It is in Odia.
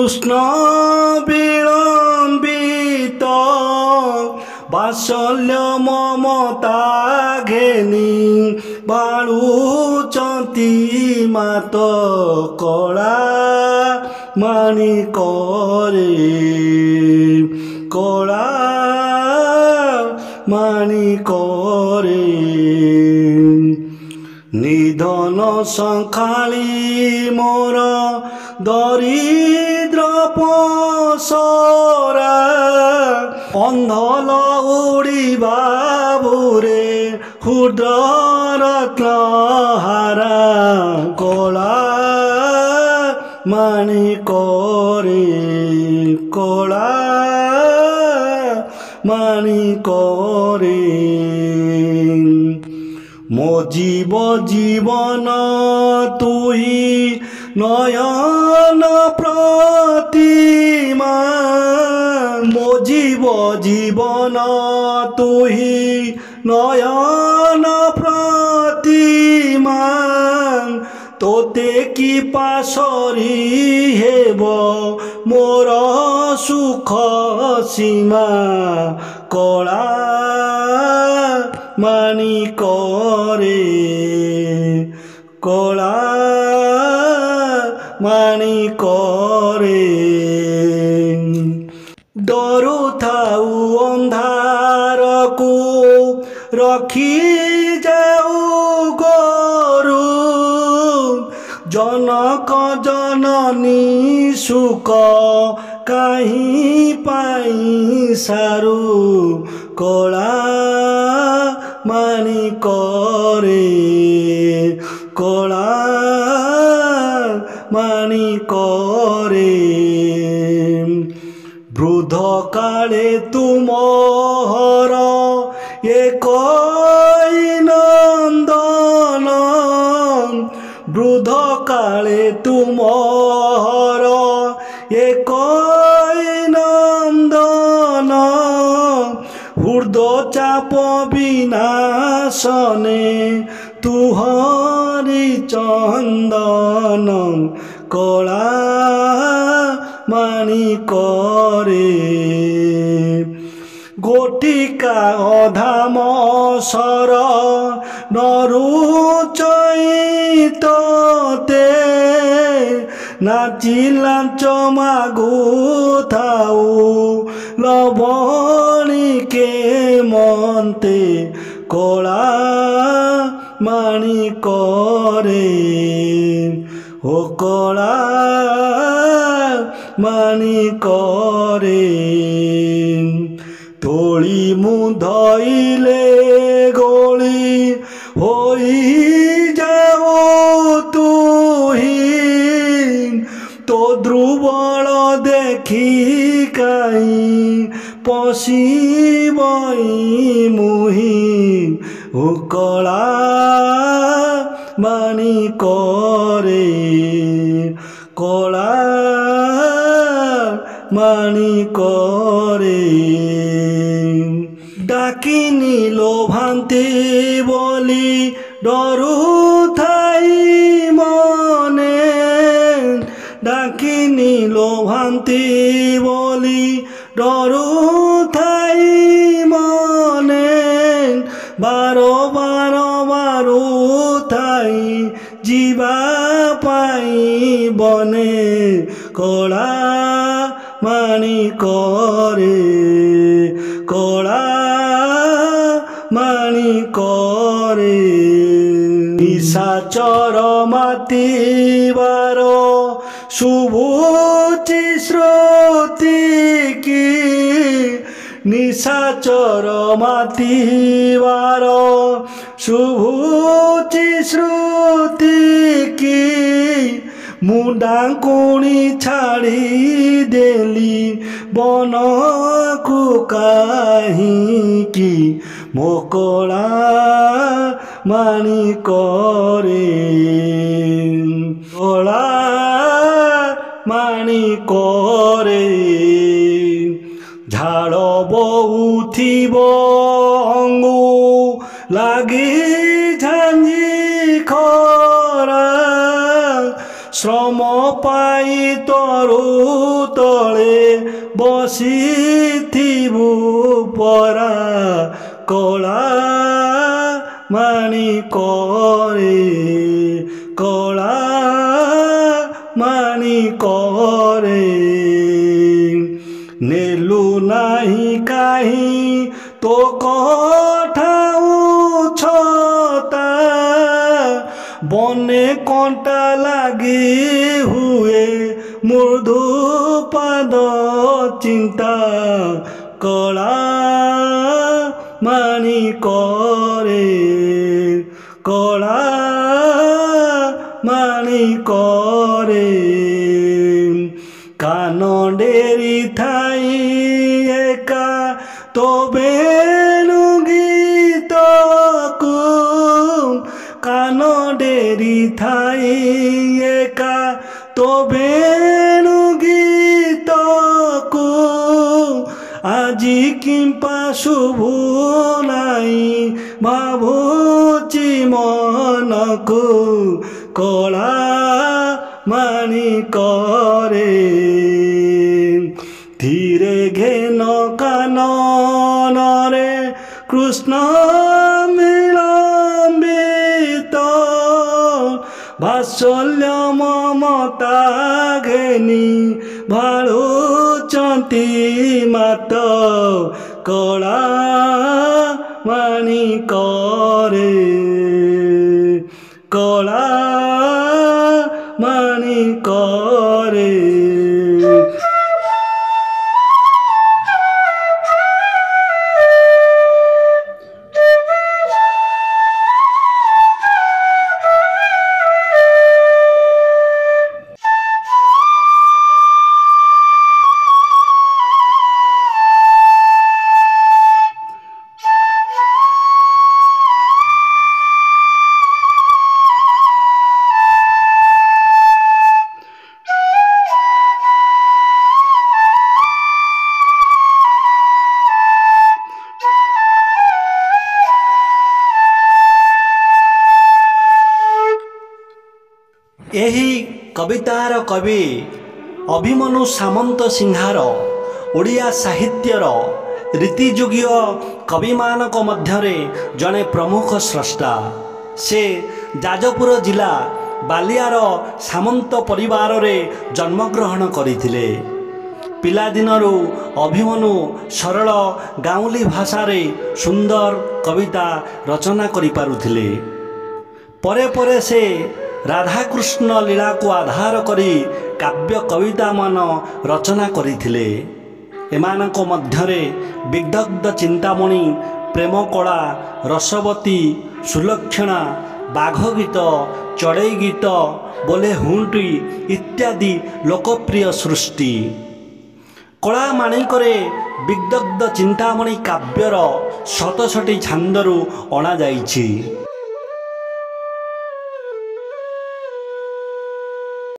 কৃষ্ণ বিলম্বিত বাৎসল্য মমতা ঘেনি বাড়ুচନ୍ତି মাত কলা মাণিকরে কলা মাণিকরে নিধন সংখালী মোর দরিদ্র পসরা অন্ধল উড়িবা বুরে ক্ষুদ্র রত্নহারা কলা মাণিকরে কলা মাণিকরে মো জীব জীবন তুই নয়ন প্রতিমা মো জীব জীবন তুই নয়ন প্রতিমা তোতে কি পাশরি হেব মোর সুখ সীমা কলা মাণিকরে কলা মাণিকরে ডরু থাউ ଅନ୍ଧାରକୁ ରଖି ଯାଉ ଗୋରୁ ଜନକ ଜନନୀ ସୁଖ କାହିଁ ପାଇ ସାରୁ କଳା ମାଣିକରେ କଳା ମାଣିକରେ বৃদ্ধ কালে তুমহর একই নন্দন বৃদ্ধ কালে তুমহর একই নন্দন ঊর্ধ্ব চাপ বিনাশনে তুহরি চন্দন কলা মাণিকরে গোটিকা অধাম সর নরুচইততে নাচি লাঞ্চ মাগু থাউ লবণিকে মন্তে কলা মাণিকরে ও কলা মাণিকরে তোলি মুধইলে গলি হই যাও তুহি তো ধ্রুবল দেখি কাই পশিবই মুহি ও কলা মাণিকরে কলা মাণিকরে ডাকিনি লোভান্তি বলি ডরু থাই মনে ডাকিনি লোভান্তি বলি ডরু থাই মনে বারো বারো বারো থাই ଯିବା ପାଇଁ ବନେ କଳା ମାଣିକରେ କଳା ମାଣିକରେ ନିଶାଚର ମାତିବାର ଶୁଭୁଛି ଶ୍ରୁତି କି ନିଶାଚର ମାତିବାର ଶୁଭୁଛି ଶ୍ରୁତି କି ମୁଣ୍ଡାଙ୍କୁଣି ଛାଡ଼ି ଦେଲି ବନକୁ କାହିଁକି ମୋ କଳା ମାଣିକରେ କଳା ମାଣିକରେ ଝାଳ ବହୁଥିବ ଅଙ୍ଗୁ ଲାଗି ଝାଞ୍ଜି ଖରା ଶ୍ରମ ପାଇ ତରୁ ତଳେ ବସିଥିବୁ ପରା କଳା ମାଣିକରେ କଳା ମାଣିକରେ ନେଲୁ ନାହିଁ କାହିଁ ତୋ କଥା ଉଛତା ବନେ କଣ୍ଟା ଲାଗି ହୁଏ ମୃଦୁ ପାଦ ଚିନ୍ତା କଳା ମାଣିକରେ କଳା ମାଣିକରେ କାନ ଡେରି ଥାଇ ଏକା ତୋ ବେଣୁ ଗୀତକୁ କାନ ଡେରି ଥାଇ ଏକା ତୋ ବେଣୁ ଗୀତକୁ ଆଜି କିମ୍ପା ଶୁଭୁ ନାହିଁ ଭାବୁଛି ମନକୁ କଳା ମାଣିକରେ ଧୀରେ ଘେନ କାନନରେ କୃଷ୍ଣ ବିଳମ୍ବିତ ବାତ୍ସଲ୍ୟ ମମତା ଘେନି ଭାଳୁଛନ୍ତି ମାତ କଳା ମାଣିକରେ କଳା ମାଣିକରେ ଏହି କବିତାର କବି ଅଭିମନ୍ୟୁ ସାମନ୍ତ ସିଂହାର ଓଡ଼ିଆ ସାହିତ୍ୟର ରୀତିଯୁଗୀୟ କବିମାନଙ୍କ ମଧ୍ୟରେ ଜଣେ ପ୍ରମୁଖ ସ୍ରଷ୍ଟା। ସେ ଯାଜପୁର ଜିଲ୍ଲା ବାଲିଆର ସାମନ୍ତ ପରିବାରରେ ଜନ୍ମଗ୍ରହଣ କରିଥିଲେ। ପିଲାଦିନରୁ ଅଭିମନ୍ୟୁ ସରଳ ଗାଉଁଲି ଭାଷାରେ ସୁନ୍ଦର କବିତା ରଚନା କରିପାରୁଥିଲେ। ପରେ ପରେ ସେ ରାଧାକୃଷ୍ଣ ଲୀଳାକୁ ଆଧାର କରି କାବ୍ୟ କବିତାମାନ ରଚନା କରିଥିଲେ। ଏମାନଙ୍କ ମଧ୍ୟରେ ବିଦଗ୍ଧ ଚିନ୍ତାମଣି, ପ୍ରେମକଳା, ରସବତୀ, ସୁଲକ୍ଷଣା, ବାଘ ଗୀତ, ଚଢ଼େଇ ଗୀତ, ବୋଲେ ହୁଣ୍ଟି ଇତ୍ୟାଦି ଲୋକପ୍ରିୟ ସୃଷ୍ଟି। କଳା ମାଣିକରେ ବିଦଗ୍ଧ ଚିନ୍ତାମଣି କାବ୍ୟର 67ଟି ଛାନ୍ଦରୁ ଅଣାଯାଇଛି।